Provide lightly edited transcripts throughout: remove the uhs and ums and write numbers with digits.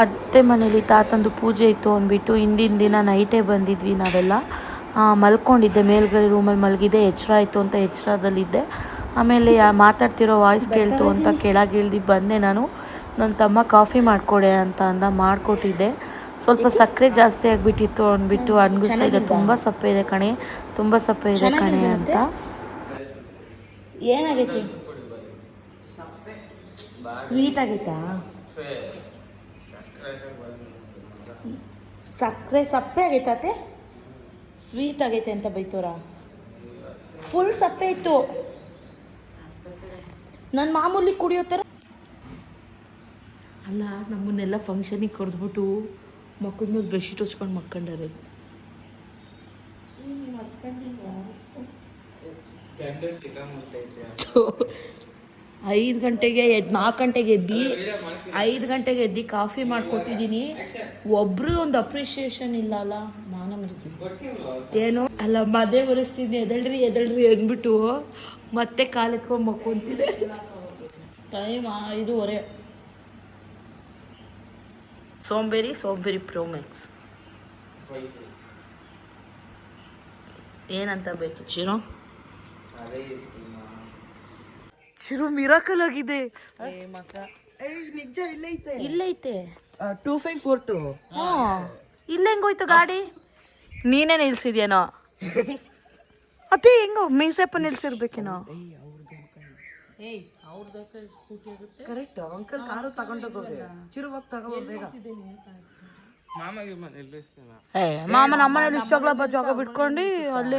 ಅತ್ತೆ ಮನೇಲಿ ತಾತಂದು ಪೂಜೆ ಇತ್ತು ಅಂದ್ಬಿಟ್ಟು ಹಿಂದಿನ ದಿನ ನೈಟೇ ಬಂದಿದ್ವಿ ನಾವೆಲ್ಲ. ಮಲ್ಕೊಂಡಿದ್ದೆ, ಮೇಲ್ಗಡೆ ರೂಮಲ್ಲಿ ಮಲಗಿದ್ದೆ, ಎಚ್ಚರ ಆಯಿತು ಅಂತ ಎಚ್ಚರದಲ್ಲಿದ್ದೆ. ಆಮೇಲೆ ಮಾತಾಡ್ತಿರೋ ವಾಯ್ಸ್ ಕೇಳ್ತು ಅಂತ ಕೆಳಗಿಳ್ದು ಬಂದೆ ನಾನು. ನನ್ನ ತಮ್ಮ ಕಾಫಿ ಮಾಡಿಕೊಡೆ ಅಂತ ಅಂದ, ಮಾಡಿಕೊಟ್ಟಿದ್ದೆ. ಸ್ವಲ್ಪ ಸಕ್ಕರೆ ಜಾಸ್ತಿ ಆಗಿಬಿಟ್ಟಿತ್ತು ಅಂದ್ಬಿಟ್ಟು ಅನ್ನಿಸ್ತಾ ಇದೆ, ತುಂಬ ಸಪ್ಪೆ ಇದೆ ಕಣೆ, ತುಂಬ ಸಪ್ಪೆ ಇದೆ ಕಣೆ ಅಂತ. ಏನಾಗೈತಿ? ಸ್ವೀಟ್ ಆಗೈತಾ? ಸಕ್ಕರೆ ಸಪ್ಪೆ ಆಗೈತೆ, ಸ್ವೀಟ್ ಆಗೈತೆ ಅಂತ ಬೈತೋರ. ಫುಲ್ ಸಪ್ಪೆ ಇತ್ತು. ನನ್ನ ಮಾಮೂಲಿ ಕುಡಿಯೋ ಥರ ಅಲ್ಲ. ನಮ್ಮನ್ನೆಲ್ಲ ಫಂಕ್ಷನಿಗೆ ಕರೆದ್ಬಿಟ್ಟು ಮಕ್ಕಳ ಮೇಲೆ ಬೆಡ್ಶೀಟ್ ಹೊಚ್ಕೊಂಡು ಮಕ್ಕಂಡಾರೆ. 5 ಗಂಟೆಗೆ 4 ಗಂಟೆಗೆ ಎದ್ದು 5 ಗಂಟೆಗೆ ಎದ್ದು ಕಾಫಿ ಮಾಡಿಕೊಟ್ಟಿದ್ದೀನಿ. ಒಬ್ರು ಒಂದು ಅಪ್ರಿಷಿಯೇಷನ್ ಇಲ್ಲ ಅಲ್ಲ. ಮಾನ ಮರಿತೀನಿ ಏನು ಅಲ್ಲ, ಮದುವೆ ಬರೆಸ್ತಿದ್ದೆ, ಎದಳ್ರಿ ಅಂದ್ಬಿಟ್ಟು ಮತ್ತೆ ಕಾಲೆತ್ಕೊಂಡು ಮಕ್ಕೊಂತಿದ್ದೆ. ಟೈಮ್ 5:15. ಸೋಂಬೇರಿ ಪ್ರೋಮ್ಯಾಕ್ಸ್ ಏನಂತ ಬೇಕು ಚಿರು ಮಿರಾಕಲ್ ಆಗಿದೆ. ನಿಜ ಇಲ್ಲೈತೆ 2542. ಇಲ್ಲ ಹೆಂಗೋಯ್ತು ಗಾಡಿ? ನೀನೇ ನಿಲ್ಸಿದ್ಯೇನೋ ಅದೇ. ಹೆಂಗೋ ಮೀಸಪ್ಪ ನಿಲ್ಸಿರ್ಬೇಕೇನೋ. ಕರೆಕ್ಟ್ ಅಂಕಲ್ ಕಾರು ತಗೊಂಡೋಗೋದು. ಚಿರುವಾಗಿ ತಗೋ ಬೇಗ. ಮಾಮನ ಅಮ್ಮನಲ್ಲಿ ಜಾಗ ಬಿಟ್ಕೊಂಡು ಅಲ್ಲೇ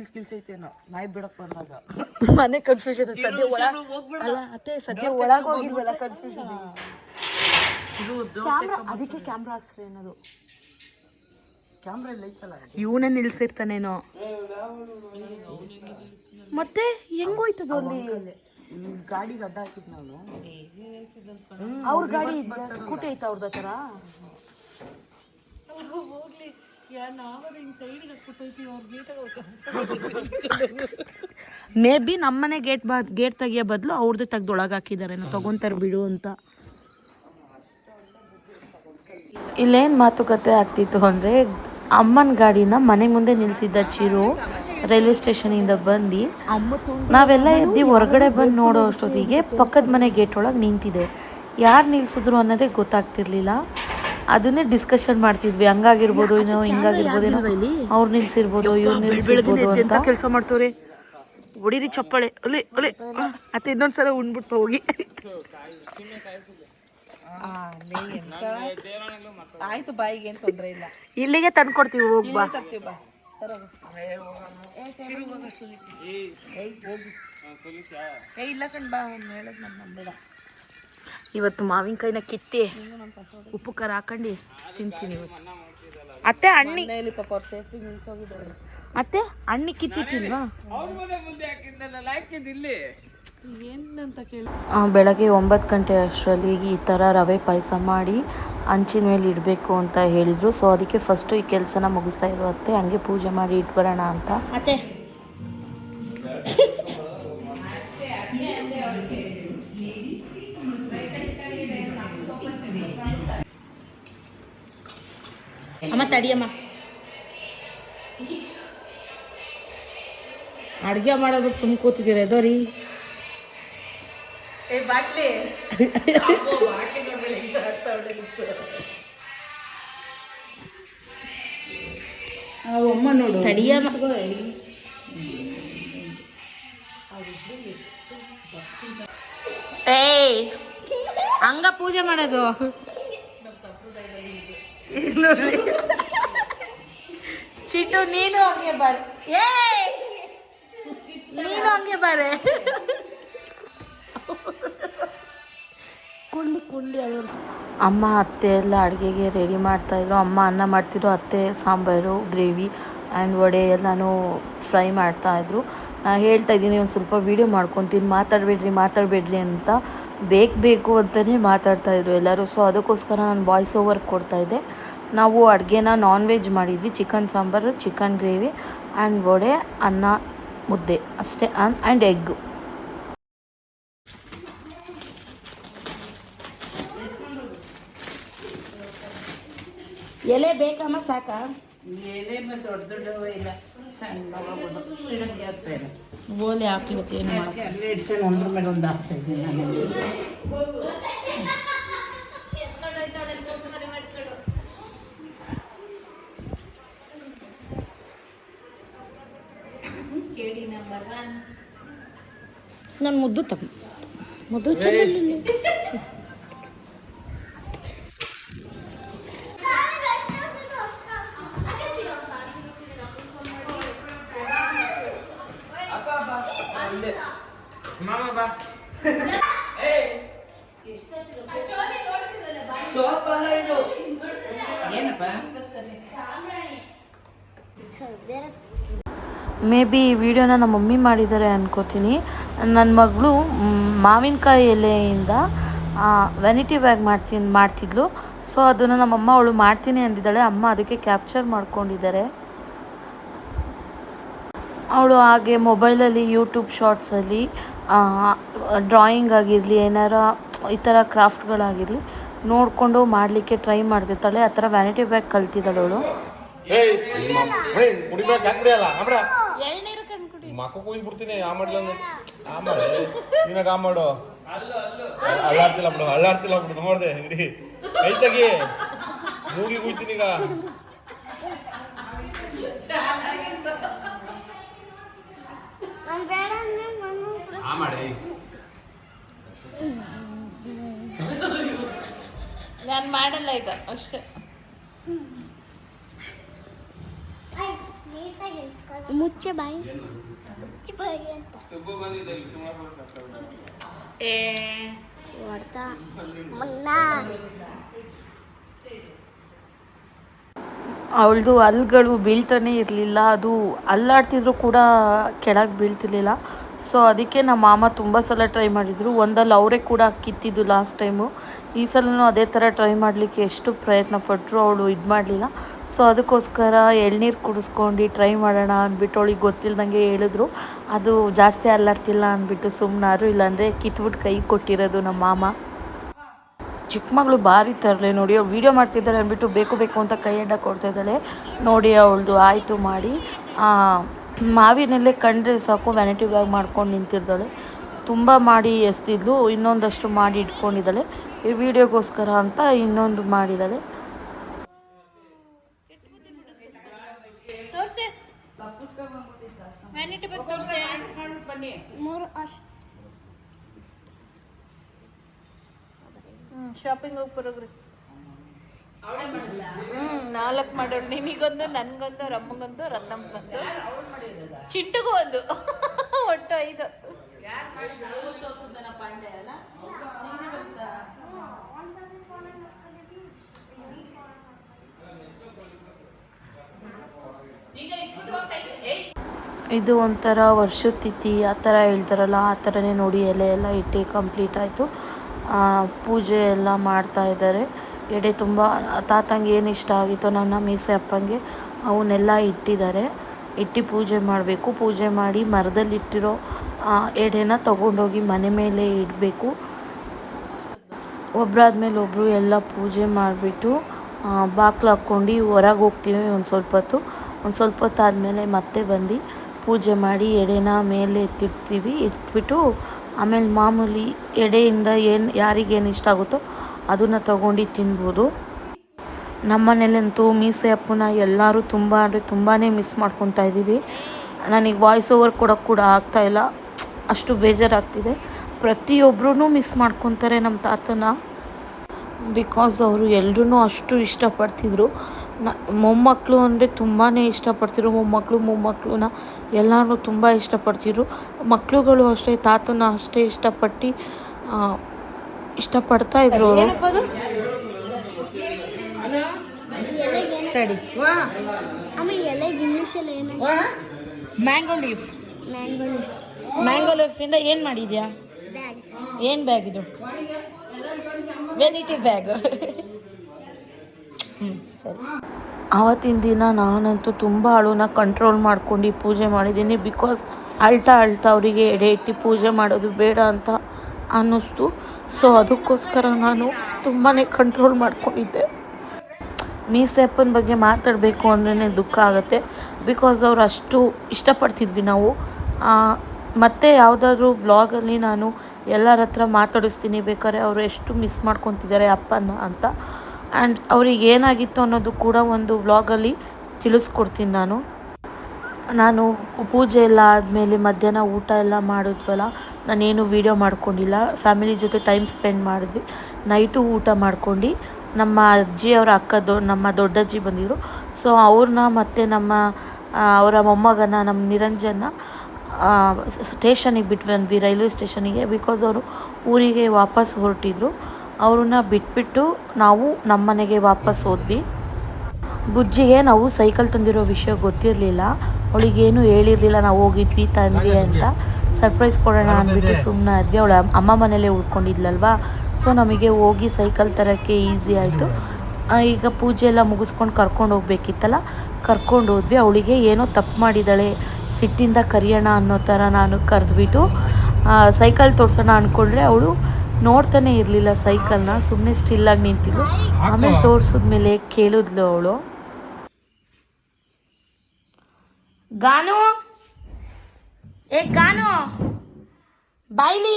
ಸ್ಕಿಲ್ಸ್ ಐತೇನೋ ನಾಯಿ ಬಿಡಕ್ ಬಂದಾಗ ಮನೆ ಕನ್ಫ್ಯೂಷನ್. ಸದ್ಯ ಒಳಗೆ ಹೋಗಿಲ್ವಲ್ಲ, ಕನ್ಫ್ಯೂಷನ್. ಅದಕ್ಕೆ ಕ್ಯಾಮ್ರಾ ಹಾಕ್ಸ್ರಿ ಅನ್ನೋದು. ಕ್ಯಾಮ್ರಾ ಇಲ್ಲ ಐತಲ್ಲ, ಇವನೇ ನಿಲ್ಸಿರ್ತಾನೇನೋ. ಮತ್ತೆ ಹೆಂಗೋಯ್ತದ ಅಲ್ಲಿ? ಗಾಡಿಗೆ ಅಡ್ಡ ಹಾಕಿದ್ ನಾನು. ಅವ್ರ ಗಾಡಿ ಸ್ಕೂಟಿ ಐತ ಅವ್ರದ ಹತ್ರ. ಮೇ ಬಿ ನಮ್ಮನೆ ಗೇಟ್ ತೆಗಿಯೋ ಬದಲು ಅವ್ರದ್ದೇ ತೆಗ್ದೊಳಗೆ ಹಾಕಿದ್ದಾರೆ, ತಗೊಂತಾರೆ ಬಿಡು ಅಂತ. ಇಲ್ಲೇನು ಮಾತುಕತೆ ಆಗ್ತಿತ್ತು ಅಂದರೆ, ಅಮ್ಮನ ಗಾಡಿನ ಮನೆ ಮುಂದೆ ನಿಲ್ಲಿಸಿದ್ದ ಚಿರು ರೈಲ್ವೆ ಸ್ಟೇಷನಿಂದ ಬಂದು ನಾವೆಲ್ಲ ಎದ್ದು ಹೊರಗಡೆ ಬಂದು ನೋಡೋ ಅಷ್ಟೊತ್ತಿಗೆ ಪಕ್ಕದ ಮನೆ ಗೇಟ್ ಒಳಗೆ ನಿಂತಿದೆ. ಯಾರು ನಿಲ್ಸಿದ್ರು ಅನ್ನೋದೇ ಗೊತ್ತಾಗ್ತಿರ್ಲಿಲ್ಲ. ಅದನ್ನೇ ಡಿಸ್ಕಷನ್ ಮಾಡ್ತಿದ್ವಿ, ಹಂಗಾಗಿರ್ಬೋದು ಏನೋ, ಹಿಂಗಾಗಿರ್ಬೋದು ಏನೋ, ಅವ್ರು ನಿಲ್ಸಿರ್ಬೋದು, ಇವ್ರು ನಿಲ್ಸಿರ್ಬೋದು ಅಂತ. ಕೆಲಸ ಮಾಡ್ತವ್ರೆ, ಹೊಡೀರಿ ಚಪ್ಪಾಳೆ. ಅಲೆ ಅಲೆ ಮತ್ತೆ ಇನ್ನೊಂದ್ಸಲ ಉಣ್ಬಿಟ್ಟು ಹೋಗಿ. ಆಯ್ತು, ಬಾಯಿಗೆ ಏನು ತೊಂದರೆ ಇಲ್ಲ. ಇಲ್ಲಿಗೆ ತಂದ್ಕೊಡ್ತೀವಿ, ಹೋಗ್ಬಾ. ಇಲ್ಲ ಕಣ್ ಬಾ, ಹೇಳಕ್ ನಂಬೇಡ. ಇವತ್ತು ಮಾವಿನಕಾಯಿನ ಕಿತ್ತಿ ಉಪ್ಪು ಖಾರ ಹಾಕೊಂಡು ತಿಂತೀನಿ ಇವತ್ತು. ಅತ್ತೆ ಹಣ್ಣಿ ಪಾಪ ಅವ್ರು ಸೇಫ್ಟಿ ನಿಲ್ಸೋಗಿದ್ದಾರೆ. ಅತ್ತೆ ಹಣ್ಣಿ ಕಿತ್ತಿಟ್ಟಿಲ್ವಾ? ಬೆಳಗ್ಗೆ 9 ಗಂಟೆ ಅಷ್ಟರಲ್ಲಿ ಈ ಥರ ರವೆ ಪಾಯಸ ಮಾಡಿ ಹಂಚಿನ ಮೇಲೆ ಇಡಬೇಕು ಅಂತ ಹೇಳಿದರು. ಸೊ ಅದಕ್ಕೆ ಫಸ್ಟು ಈ ಕೆಲಸನ ಮುಗಿಸ್ತಾ ಇರುತ್ತೆ, ಹಂಗೆ ಪೂಜೆ ಮಾಡಿ ಇಟ್ಬರೋಣ ಅಂತ. ಅತ್ತೆ ಅಮ್ಮ ತಡಿಯಮ್ಮ, ಅಡುಗೆ ಮಾಡೋದ್ಬಿಟ್ಟು ಸುಮ್ಮ ಕೂತಿದ್ದೀರ ಎದೋರಿ. ಅಮ್ಮ ನೋಡು, ತಡಿಯಮ್ಮ. ಏಯ್ ಹಂಗ ಪೂಜೆ ಮಾಡೋದು ಚಿಟ್ಟು. ನೀನು ಹಂಗೆ ಬಾರೆ, ನೀನು ಹಂಗೆ ಬಾರೆ. ಕುಂಡ್ಲಿ ಅವರು. ಅಮ್ಮ ಅತ್ತೆ ಎಲ್ಲ ಅಡುಗೆಗೆ ರೆಡಿ ಮಾಡ್ತಾಯಿದ್ರು. ಅಮ್ಮ ಅನ್ನ ಮಾಡ್ತಿದ್ರು, ಅತ್ತೆ ಸಾಂಬಾರು, ಗ್ರೇವಿ ಆ್ಯಂಡ್ ವಡೆ ಎಲ್ಲನೂ ಫ್ರೈ ಮಾಡ್ತಾಯಿದ್ರು. ನಾನು ಹೇಳ್ತಾಯಿದ್ದೀನಿ, ಒಂದು ಸ್ವಲ್ಪ ವೀಡಿಯೋ ಮಾಡ್ಕೊತೀನಿ, ಮಾತಾಡಬೇಡ್ರಿ ಅಂತ. ಬೇಕು ಅಂತಲೇ ಮಾತಾಡ್ತಾಯಿದ್ರು ಎಲ್ಲರೂ. ಸೊ ಅದಕ್ಕೋಸ್ಕರ ನಾನು ವಾಯ್ಸ್ ಓವರ್ ಕೊಡ್ತಾಯಿದ್ದೆ. ನಾವು ಅಡುಗೆನ ನಾನ್ ವೆಜ್ ಮಾಡಿದ್ವಿ, chicken sambar, chicken gravy and vada, ಅನ್ನ, ಮುದ್ದೆ ಅಷ್ಟೇ, ಆ್ಯಂಡ್ ಎಗ್. ಎಲೆ ಬೇಕಮ್ಮ ಸಾಕಾ? ಎಲೆ ಮತ್ತೆ ದೊಡ್ಡ ದೊಡ್ಡವ ಇಲ್ಲ, ಸಣ್ಣವಾಗೋದು ಇಡಕ್ಕೆ ಆಗ್ತಾಯಿಲ್ಲ. ಓಲೆ ಹಾಕಿರುತ್ತೆ ಏನು ಮಾಡೋಕ್ಕೆ. ಅಲ್ಲೇ ಇಡ್ತೇನೆ, ಒಂದ್ರ ಮೇಲೆ ಒಂದು ಹಾಕ್ತಾಯಿದ್ದೀನಿ ನಾನು. ನಾನು ಮುದ್ದು ತಗೋ, ಮುದ್ದು ಚೆಲ್ಲಿ. ಸೋಪಲ್ಲ ಇದು ಏನಪ್ಪ? ಮೇ ಬಿ ಈ ವಿಡಿಯೋನ ನಮ್ಮ ಮಮ್ಮಿ ಮಾಡಿದ್ದಾರೆ ಅನ್ಕೋತೀನಿ. ನನ್ನ ಮಗಳು ಮಾವಿನಕಾಯಿ ಎಲೆಯಿಂದ ವೆನಿಟಿ ಬ್ಯಾಗ್ ಮಾಡ್ತಿದ್ಲು. ಸೊ ಅದನ್ನು ನಮ್ಮಮ್ಮ ಅವಳು ಮಾಡ್ತೀನಿ ಅಂದಿದ್ದಾಳೆ. ಅಮ್ಮ ಅದಕ್ಕೆ ಕ್ಯಾಪ್ಚರ್ ಮಾಡ್ಕೊಂಡಿದ್ದಾರೆ. ಅವಳು ಹಾಗೆ ಮೊಬೈಲಲ್ಲಿ ಯೂಟ್ಯೂಬ್ ಶಾರ್ಟ್ಸಲ್ಲಿ ಡ್ರಾಯಿಂಗ್ ಆಗಿರಲಿ, ಏನಾರ ಈ ಥರ ಕ್ರಾಫ್ಟ್ಗಳಾಗಿರಲಿ ನೋಡಿಕೊಂಡು ಮಾಡಲಿಕ್ಕೆ ಟ್ರೈ ಮಾಡ್ತಿರ್ತಾಳೆ. ಆ ಥರ ವ್ಯಾನಿಟಿ ಬ್ಯಾಗ್ ಕಲ್ತಿದ್ದಾಳೆ ಅವಳು. ಮಕ್ಕ ಕೂಯ್ಬಿಡ್ತೀನಿ ಆ ಮಾಡ್ಲ ಆ ಮಾಡಿ ನೀನಾಗ ಆ ಮಾಡು. ಅಳ್ಳಾಡ್ತಿಲ್ಲ ಬಿಡು, ಅಳ್ಳಾಡ್ತಿಲ್ಲ ಬಿಡು, ನೋಡ್ದೆ ಇಡೀ ಕೈ ತೆಗಿ, ಮೂಗಿ ಕೂಯ್ತೀನಿ ಈಗ. ನಾನು ಮಾಡಲ್ಲ ಈಗ ಅಷ್ಟೇ. ಮುಚ್ಚೆ ಬಾಯಿ ಅಂತ ಹೊಡ್ತಾ ಅವಳದು ಹಲ್ಗಳು ಬೀಳ್ತಾನೆ ಇರಲಿಲ್ಲ. ಅದು ಅಲ್ಲಾಡ್ತಿದ್ರು ಕೂಡ ಕೆಳಗೆ ಬೀಳ್ತಿರ್ಲಿಲ್ಲ. ಸೊ ಅದಕ್ಕೆ ನಮ್ಮ ಮಾಮ ತುಂಬ ಸಲ ಟ್ರೈ ಮಾಡಿದರು. ಒಂದಲ್ಲಿ ಅವರೇ ಕೂಡ ಕಿತ್ತಿದ್ದು ಲಾಸ್ಟ್ ಟೈಮು. ಈ ಸಲನೂ ಅದೇ ಥರ ಟ್ರೈ ಮಾಡಲಿಕ್ಕೆ ಎಷ್ಟು ಪ್ರಯತ್ನ ಪಟ್ಟರು ಅವಳು ಇದು ಮಾಡಲಿಲ್ಲ. ಸೊ ಅದಕ್ಕೋಸ್ಕರ ಎಳ್ನೀರು ಕುಡಿಸ್ಕೊಂಡು ಟ್ರೈ ಮಾಡೋಣ ಅಂದ್ಬಿಟ್ಟು ಅವಳಿಗೆ ಗೊತ್ತಿಲ್ದಂಗೆ ಹೇಳಿದ್ರು. ಅದು ಜಾಸ್ತಿ ಅಲ್ಲಾಡ್ತಿಲ್ಲ ಅಂದ್ಬಿಟ್ಟು ಸುಮ್ಮನಾರು, ಇಲ್ಲಾಂದರೆ ಕಿತ್ಬಿಟ್ಟು ಕೈ ಕೊಟ್ಟಿರೋದು ನಮ್ಮ ಮಾಮ. ಚಿಕ್ಕ ಮಗಳು ಭಾರಿ ತರಲೆ ನೋಡಿ, ಅವ್ಳು ವೀಡಿಯೋ ಮಾಡ್ತಿದ್ದಾರೆ ಅಂದ್ಬಿಟ್ಟು ಬೇಕು ಅಂತ ಕೈ ಅಡ್ಡ ಕೊಡ್ತಾ ಇದ್ದಾಳೆ ನೋಡಿ. ಅವಳದು ಆಯಿತು ಮಾಡಿ ಮಾವಿನಲ್ಲೇ ಕಂಡ್ರೆ ಸಾಕು ವ್ಯಾನಿಟಿ ಬ್ಯಾಗ್ ಮಾಡ್ಕೊಂಡು ನಿಂತಿರ್ತಾಳೆ. ತುಂಬ ಮಾಡಿ ಎಸ್ತಿದ್ಲು, ಇನ್ನೊಂದಷ್ಟು ಮಾಡಿ ಇಟ್ಕೊಂಡಿದ್ದಾಳೆ. ಈ ವಿಡಿಯೋಗೋಸ್ಕರ ಅಂತ ಇನ್ನೊಂದು ಮಾಡಿದ್ದಾಳೆ. ಶಾಪಿಂಗ್ ಹೋಗಿ ಬರೋಗ್ರಿ. 4 ಮಾಡೋಣ, ನಿನಗೊಂದು, ನನಗೊಂದು, ರಮ್ಮಗೊಂದು, ರತ್ನಮ್ಮಗೊಂದು, ಚಿಂಟುಗೂ ಒಂದು, ಒಟ್ಟು 5. ಇದು ಒಂಥರ ವರ್ಷದ ತಿಥಿ ಆ ಥರ ಹೇಳ್ತಾರಲ್ಲ, ಆ ಥರನೇ ನೋಡಿ ಎಲೆ ಎಲ್ಲ ಇಟ್ಟು ಕಂಪ್ಲೀಟ್ ಆಯಿತು. ಪೂಜೆ ಎಲ್ಲ ಮಾಡ್ತಾ ಇದ್ದಾರೆ. ಎಡೆ ತುಂಬ ತಾತಂಗೆ ಏನು ಇಷ್ಟ ಆಗಿತ್ತೋ ನನ್ನ ಮೀಸೆ ಅಪ್ಪಂಗೆ ಅವನ್ನೆಲ್ಲ ಇಟ್ಟಿದ್ದಾರೆ. ಇಟ್ಟು ಪೂಜೆ ಮಾಡಬೇಕು. ಪೂಜೆ ಮಾಡಿ ಮರದಲ್ಲಿಟ್ಟಿರೋ ಎಡೆನ ತೊಗೊಂಡೋಗಿ ಮನೆ ಮೇಲೆ ಇಡಬೇಕು. ಒಬ್ಬರಾದ್ಮೇಲೆ ಒಬ್ಬರು ಎಲ್ಲ ಪೂಜೆ ಮಾಡಿಬಿಟ್ಟು ಬಾಗ್ಲು ಹಾಕ್ಕೊಂಡು ಹೊರಗೆ ಹೋಗ್ತೀವಿ ಒಂದು ಸ್ವಲ್ಪ ಹೊತ್ತು. ಒಂದು ಸ್ವಲ್ಪ ಹೊತ್ತು ಆದಮೇಲೆ ಮತ್ತೆ ಬಂದು ಪೂಜೆ ಮಾಡಿ ಎಡೆನ ಮೇಲೆ ಎತ್ತಿಡ್ತೀವಿ. ಇಟ್ಬಿಟ್ಟು ಆಮೇಲೆ ಮಾಮೂಲಿ ಎಡೆಯಿಂದ ಯಾರಿಗೇನು ಇಷ್ಟ ಆಗುತ್ತೋ ಅದನ್ನು ತೊಗೊಂಡು ತಿನ್ಬೋದು. ನಮ್ಮ ಮನೇಲಂತೂ ಮೀಸೆ ಅಪ್ಪನ ಎಲ್ಲರೂ ತುಂಬ ಅಂದರೆ ತುಂಬಾ ಮಿಸ್ ಮಾಡ್ಕೊತಾ ಇದ್ದೀವಿ. ನನಗೆ ವಾಯ್ಸ್ ಓವರ್ ಕೊಡೋಕ್ಕೆ ಕೂಡ ಆಗ್ತಾಯಿಲ್ಲ, ಅಷ್ಟು ಬೇಜಾರಾಗ್ತಿದೆ. ಪ್ರತಿಯೊಬ್ಬರೂ ಮಿಸ್ ಮಾಡ್ಕೊತಾರೆ ನಮ್ಮ ತಾತನ. ಬಿಕಾಸ್ ಅವರು ಎಲ್ಲರೂ ಅಷ್ಟು ಇಷ್ಟಪಡ್ತಿದ್ರು. ಮೊಮ್ಮಕ್ಕಳು ಅಂದರೆ ತುಂಬಾ ಇಷ್ಟಪಡ್ತಿದ್ರು. ಮೊಮ್ಮಕ್ಕಳನ್ನ ಎಲ್ಲರೂ ತುಂಬ ಇಷ್ಟಪಡ್ತಿದ್ರು. ಮಕ್ಕಳುಗಳು ಅಷ್ಟೇ ತಾತನ ಅಷ್ಟೇ ಇಷ್ಟಪಡ್ತಾ ಇದ್ರು ಅವರು. ತಡಿ, ಎಲೆಗೆ ಇಂಗ್ಲೀಷಲ್ಲಿ ಏನು? Mango leaf. ಮ್ಯಾಂಗೋ ಲೀಫಿಂದ ಏನು ಮಾಡಿದ್ಯಾ? ಬ್ಯಾಗ್. ಏನು ಬ್ಯಾಗ್ ಇದು? Vanity bag. ಸರಿ. ಆವತ್ತಿನ ದಿನ ನಾನಂತೂ ತುಂಬ ಅಳುನ ಕಂಟ್ರೋಲ್ ಮಾಡ್ಕೊಂಡು ಪೂಜೆ ಮಾಡಿದ್ದೀನಿ. ಬಿಕಾಸ್ ಅಳ್ತಾ ಅವರಿಗೆ ಎಡೆ ಇಟ್ಟು ಪೂಜೆ ಮಾಡೋದು ಬೇಡ ಅಂತ ಅನ್ನಿಸ್ತು. ಸೊ ಅದಕ್ಕೋಸ್ಕರ ನಾನು ತುಂಬಾ ಕಂಟ್ರೋಲ್ ಮಾಡ್ಕೊಂಡಿದ್ದೆ. ಮೀಸೆ ಅಪ್ಪನ ಬಗ್ಗೆ ಮಾತಾಡಬೇಕು ಅಂದ್ರೇ ದುಃಖ ಆಗುತ್ತೆ. ಬಿಕಾಸ್ ಅವ್ರು ಅಷ್ಟು ಇಷ್ಟಪಡ್ತಿದ್ವಿ ನಾವು. ಮತ್ತು ಯಾವುದಾದ್ರೂ ವ್ಲಾಗಲ್ಲಿ ನಾನು ಎಲ್ಲರ ಹತ್ರ ಮಾತಾಡಿಸ್ತೀನಿ, ಬೇಕಾದ್ರೆ ಅವರು ಎಷ್ಟು ಮಿಸ್ ಮಾಡ್ಕೊತಿದ್ದಾರೆ ಅಪ್ಪನ ಅಂತ. ಆ್ಯಂಡ್ ಅವ್ರಿಗೆ ಏನಾಗಿತ್ತು ಅನ್ನೋದು ಕೂಡ ಒಂದು ವ್ಲಾಗಲ್ಲಿ ತಿಳಿಸ್ಕೊಡ್ತೀನಿ ನಾನು ಪೂಜೆ ಎಲ್ಲ ಆದಮೇಲೆ ಮಧ್ಯಾಹ್ನ ಊಟ ಎಲ್ಲ ಮಾಡಿದ್ವಲ್ಲ, ನಾನೇನು ವೀಡಿಯೋ ಮಾಡ್ಕೊಂಡಿಲ್ಲ. ಫ್ಯಾಮಿಲಿ ಜೊತೆ ಟೈಮ್ ಸ್ಪೆಂಡ್ ಮಾಡಿದ್ವಿ. ನೈಟು ಊಟ ಮಾಡ್ಕೊಂಡು ನಮ್ಮ ಅಜ್ಜಿ ಅವರ ನಮ್ಮ ದೊಡ್ಡಜ್ಜಿ ಬಂದಿದ್ದರು. ಸೊ ಅವ್ರನ್ನ ಮತ್ತು ಅವರ ಮೊಮ್ಮಗನ ನಮ್ಮ ನಿರಂಜನ ಸ್ಟೇಷನಿಗೆ ಬಿಟ್ವಿ, ರೈಲ್ವೆ ಸ್ಟೇಷನಿಗೆ. ಬಿಕಾಸ್ ಅವರು ಊರಿಗೆ ವಾಪಸ್ ಹೊರಟಿದ್ರು. ಅವ್ರನ್ನ ಬಿಟ್ಬಿಟ್ಟು ನಾವು ನಮ್ಮ ಮನೆಗೆ ವಾಪಸ್ ಹೋದ್ವಿ. ಬುಜ್ಜಿಗೆ ನಾವು ಸೈಕಲ್ ತಂದಿರೋ ವಿಷಯ ಗೊತ್ತಿರಲಿಲ್ಲ. ಅವಳಿಗೇನು ಹೇಳಿರಲಿಲ್ಲ ನಾವು ಹೋಗಿದ್ವಿ ತಂದ್ವಿ ಅಂತ. ಸರ್ಪ್ರೈಸ್ ಕೊಡೋಣ ಅಂದ್ಬಿಟ್ಟು ಸುಮ್ಮನೆ ಆದ್ವಿ. ಅವಳ ಅಮ್ಮ ಮನೇಲೇ ಉಳ್ಕೊಂಡಿದ್ಲಲ್ವ. ಸೊ ನಮಗೆ ಹೋಗಿ ಸೈಕಲ್ ತರೋಕ್ಕೆ ಈಸಿ ಆಯಿತು. ಈಗ ಪೂಜೆ ಎಲ್ಲ ಮುಗಿಸ್ಕೊಂಡು ಕರ್ಕೊಂಡು ಹೋಗ್ಬೇಕಿತ್ತಲ್ಲ, ಕರ್ಕೊಂಡು ಹೋದ್ವಿ. ಅವಳಿಗೆ ಏನೋ ತಪ್ಪು ಮಾಡಿದ್ದಾಳೆ, ಸಿಟ್ಟಿಂದ ಕರಿಯೋಣ ಅನ್ನೋ ಥರ ನಾನು ಕರೆದ್ಬಿಟ್ಟು ಸೈಕಲ್ ತೋರಿಸೋಣ ಅಂದ್ಕೊಂಡ್ರೆ ಅವಳು ನೋಡ್ತಾನೆ ಇರಲಿಲ್ಲ ಸೈಕಲ್ನ. ಸುಮ್ಮನೆ ಸ್ಟಿಲ್ಲಾಗಿ ನಿಂತಿದ್ಲು. ಆಮೇಲೆ ತೋರಿಸಿದ್ಮೇಲೆ ಕೇಳಿದ್ಲು ಅವಳು, ಗಾನು ಗಾನು ಬಾಯ್ಲಿ.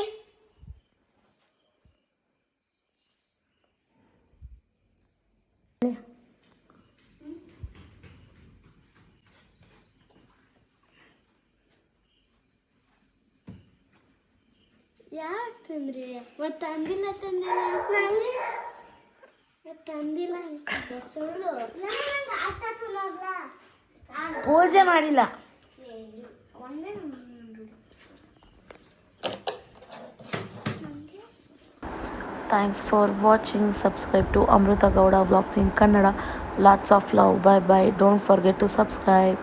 ಯಾಕೆ ತಂದ್ರಿ? ಮತ್ತೆ ತಂದಿಲ್ಲ ಸುಳ್ಳು. ಪೂಜೆ ಮಾಡಿಲ್ಲ. Thanks for watching. Subscribe to Amruta Gowda Vlogs in Kannada. Lots of love. Bye bye. Don't forget to subscribe.